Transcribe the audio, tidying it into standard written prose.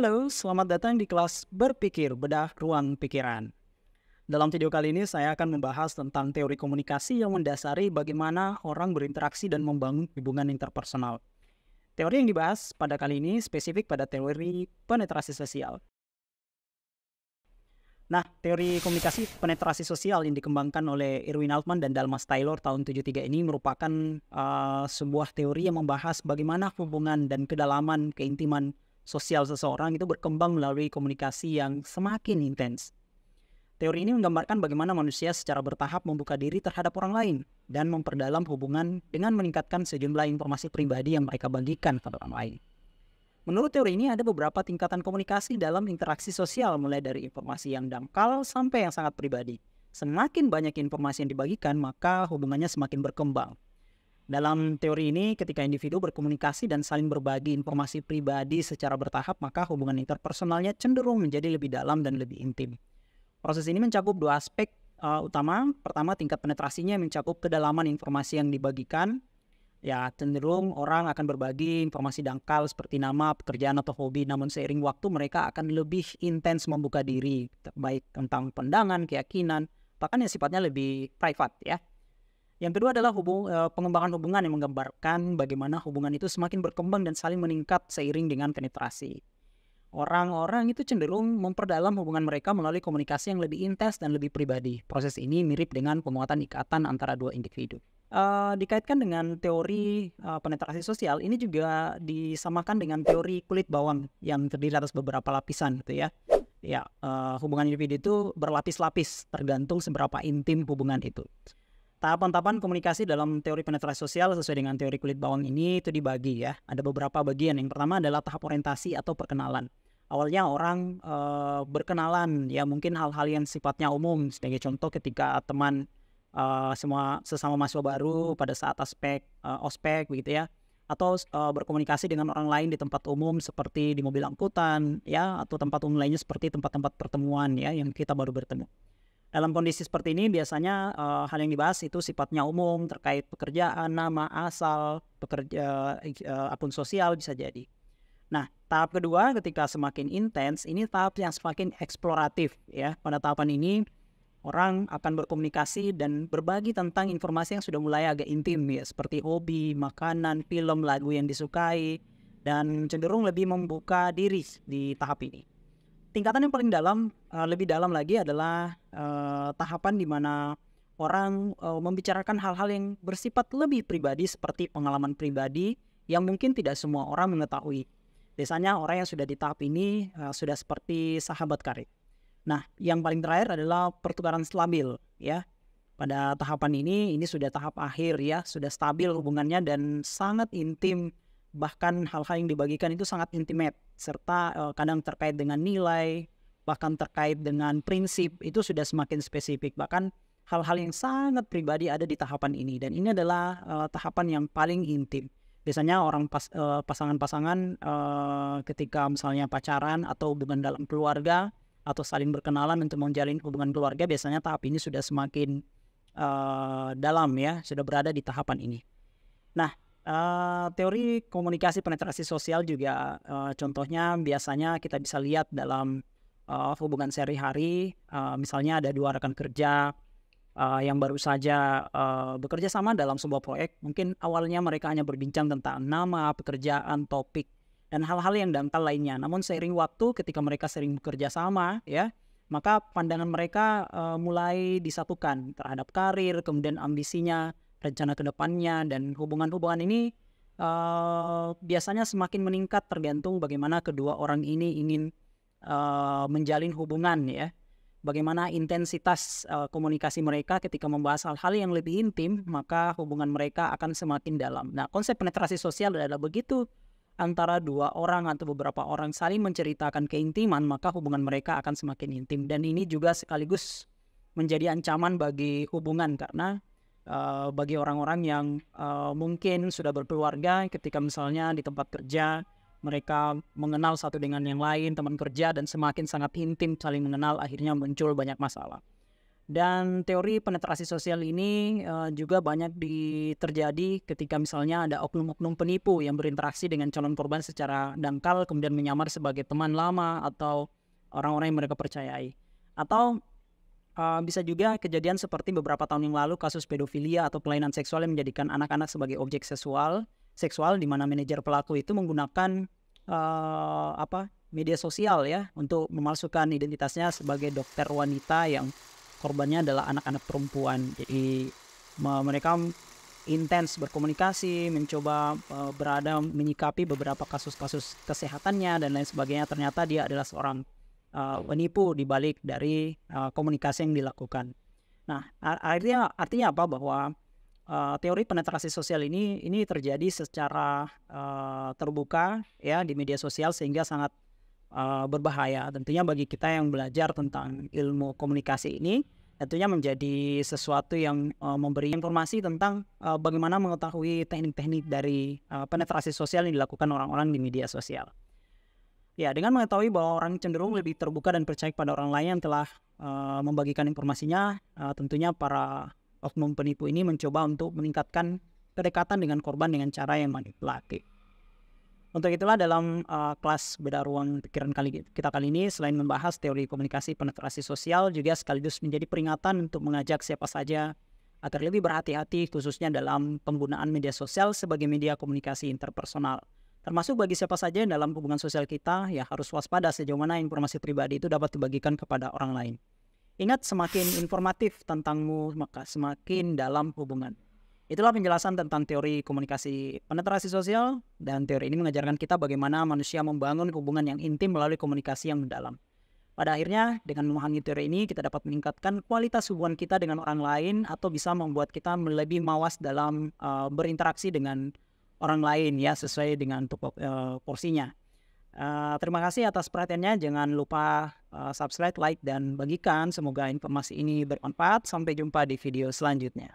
Halo, selamat datang di kelas Berpikir Bedah Ruang Pikiran. Dalam video kali ini saya akan membahas tentang teori komunikasi yang mendasari bagaimana orang berinteraksi dan membangun hubungan interpersonal. Teori yang dibahas pada kali ini spesifik pada teori penetrasi sosial. Nah, teori komunikasi penetrasi sosial yang dikembangkan oleh Irwin Altman dan Dalmas Taylor tahun 73 ini merupakan sebuah teori yang membahas bagaimana hubungan dan kedalaman keintiman sosial seseorang itu berkembang melalui komunikasi yang semakin intens. Teori ini menggambarkan bagaimana manusia secara bertahap membuka diri terhadap orang lain dan memperdalam hubungan dengan meningkatkan sejumlah informasi pribadi yang mereka bagikan kepada orang lain. Menurut teori ini ada beberapa tingkatan komunikasi dalam interaksi sosial, mulai dari informasi yang dangkal sampai yang sangat pribadi. Semakin banyak informasi yang dibagikan, maka hubungannya semakin berkembang. Dalam teori ini, ketika individu berkomunikasi dan saling berbagi informasi pribadi secara bertahap, maka hubungan interpersonalnya cenderung menjadi lebih dalam dan lebih intim. Proses ini mencakup dua aspek utama. Pertama, tingkat penetrasinya mencakup kedalaman informasi yang dibagikan. Ya, cenderung orang akan berbagi informasi dangkal seperti nama, pekerjaan, atau hobi. Namun seiring waktu mereka akan lebih intens membuka diri, baik tentang pandangan, keyakinan, bahkan yang sifatnya lebih private ya. Yang kedua adalah pengembangan hubungan yang menggambarkan bagaimana hubungan itu semakin berkembang dan saling meningkat seiring dengan penetrasi. Orang-orang itu cenderung memperdalam hubungan mereka melalui komunikasi yang lebih intens dan lebih pribadi. Proses ini mirip dengan penguatan ikatan antara dua individu. Dikaitkan dengan teori penetrasi sosial, ini juga disamakan dengan teori kulit bawang yang terdiri atas beberapa lapisan gitu ya. Ya, hubungan individu itu berlapis-lapis tergantung seberapa intim hubungan itu. Tahapan-tahapan komunikasi dalam teori penetrasi sosial sesuai dengan teori kulit bawang ini itu dibagi ya. Ada beberapa bagian. Yang pertama adalah tahap orientasi atau perkenalan. Awalnya orang berkenalan ya, mungkin hal-hal yang sifatnya umum. Sebagai contoh ketika teman sesama mahasiswa baru pada saat ospek begitu ya, atau berkomunikasi dengan orang lain di tempat umum seperti di mobil angkutan ya, atau tempat umum lainnya seperti tempat-tempat pertemuan ya yang kita baru bertemu. Dalam kondisi seperti ini biasanya hal yang dibahas itu sifatnya umum terkait pekerjaan, nama, asal, akun sosial bisa jadi. Nah, tahap kedua ketika semakin intens, ini tahap yang semakin eksploratif ya. Pada tahapan ini orang akan berkomunikasi dan berbagi tentang informasi yang sudah mulai agak intim ya, seperti hobi, makanan, film, lagu yang disukai, dan cenderung lebih membuka diri di tahap ini. Tingkatan yang paling dalam, lebih dalam lagi adalah tahapan di mana orang membicarakan hal-hal yang bersifat lebih pribadi seperti pengalaman pribadi yang mungkin tidak semua orang mengetahui. Biasanya orang yang sudah di tahap ini sudah seperti sahabat karib. Nah, yang paling terakhir adalah pertukaran stabil ya. Pada tahapan ini sudah tahap akhir ya, sudah stabil hubungannya dan sangat intim, bahkan hal-hal yang dibagikan itu sangat intimate, serta kadang terkait dengan nilai, bahkan terkait dengan prinsip, itu sudah semakin spesifik. Bahkan hal-hal yang sangat pribadi ada di tahapan ini, dan ini adalah tahapan yang paling intim. Biasanya pasangan-pasangan ketika misalnya pacaran atau hubungan dalam keluarga atau saling berkenalan untuk menjalin hubungan keluarga, biasanya tahap ini sudah semakin dalam ya, sudah berada di tahapan ini. Nah, teori komunikasi penetrasi sosial juga contohnya biasanya kita bisa lihat dalam hubungan sehari-hari. Misalnya ada dua rekan kerja yang baru saja bekerja sama dalam sebuah proyek. Mungkin awalnya mereka hanya berbincang tentang nama, pekerjaan, topik, dan hal-hal yang dangkal lainnya. Namun seiring waktu ketika mereka sering bekerja sama ya, maka pandangan mereka mulai disatukan terhadap karir, kemudian ambisinya, rencana ke depannya, dan hubungan-hubungan ini biasanya semakin meningkat tergantung bagaimana kedua orang ini ingin menjalin hubungan ya. Bagaimana intensitas komunikasi mereka ketika membahas hal-hal yang lebih intim, maka hubungan mereka akan semakin dalam. Nah, konsep penetrasi sosial adalah begitu antara dua orang atau beberapa orang saling menceritakan keintiman, maka hubungan mereka akan semakin intim. Dan ini juga sekaligus menjadi ancaman bagi hubungan, karena bagi orang-orang yang mungkin sudah berkeluarga, ketika misalnya di tempat kerja mereka mengenal satu dengan yang lain, teman kerja, dan semakin sangat intim saling mengenal, akhirnya muncul banyak masalah. Dan teori penetrasi sosial ini juga banyak terjadi ketika misalnya ada oknum-oknum penipu yang berinteraksi dengan calon korban secara dangkal kemudian menyamar sebagai teman lama atau orang-orang yang mereka percayai. Atau bisa juga kejadian seperti beberapa tahun yang lalu kasus pedofilia atau kelainan seksual yang menjadikan anak-anak sebagai objek seksual di mana manajer pelaku itu menggunakan media sosial ya untuk memalsukan identitasnya sebagai dokter wanita yang korbannya adalah anak-anak perempuan. Jadi mereka intens berkomunikasi, mencoba menyikapi beberapa kasus-kasus kesehatannya dan lain sebagainya. Ternyata dia adalah seorang penipu di balik dari komunikasi yang dilakukan. Nah, artinya apa? Bahwa teori penetrasi sosial ini terjadi secara terbuka ya di media sosial sehingga sangat berbahaya. Tentunya bagi kita yang belajar tentang ilmu komunikasi ini tentunya menjadi sesuatu yang memberi informasi tentang bagaimana mengetahui teknik-teknik dari penetrasi sosial yang dilakukan orang-orang di media sosial. Ya, dengan mengetahui bahwa orang cenderung lebih terbuka dan percaya pada orang lain yang telah membagikan informasinya, tentunya para oknum penipu ini mencoba untuk meningkatkan kedekatan dengan korban dengan cara yang manipulatif. Untuk itulah dalam kelas Beda Ruang Pikiran kita kali ini, selain membahas teori komunikasi penetrasi sosial, juga sekaligus menjadi peringatan untuk mengajak siapa saja agar lebih berhati-hati khususnya dalam penggunaan media sosial sebagai media komunikasi interpersonal. Termasuk bagi siapa saja dalam hubungan sosial kita, ya harus waspada sejauh mana informasi pribadi itu dapat dibagikan kepada orang lain. Ingat, semakin informatif tentangmu, maka semakin dalam hubungan. Itulah penjelasan tentang teori komunikasi penetrasi sosial, dan teori ini mengajarkan kita bagaimana manusia membangun hubungan yang intim melalui komunikasi yang mendalam. Pada akhirnya, dengan memahami teori ini, kita dapat meningkatkan kualitas hubungan kita dengan orang lain atau bisa membuat kita lebih mawas dalam berinteraksi dengan orang lain ya sesuai dengan porsinya. Terima kasih atas perhatiannya. Jangan lupa subscribe, like, dan bagikan. Semoga informasi ini bermanfaat. Sampai jumpa di video selanjutnya.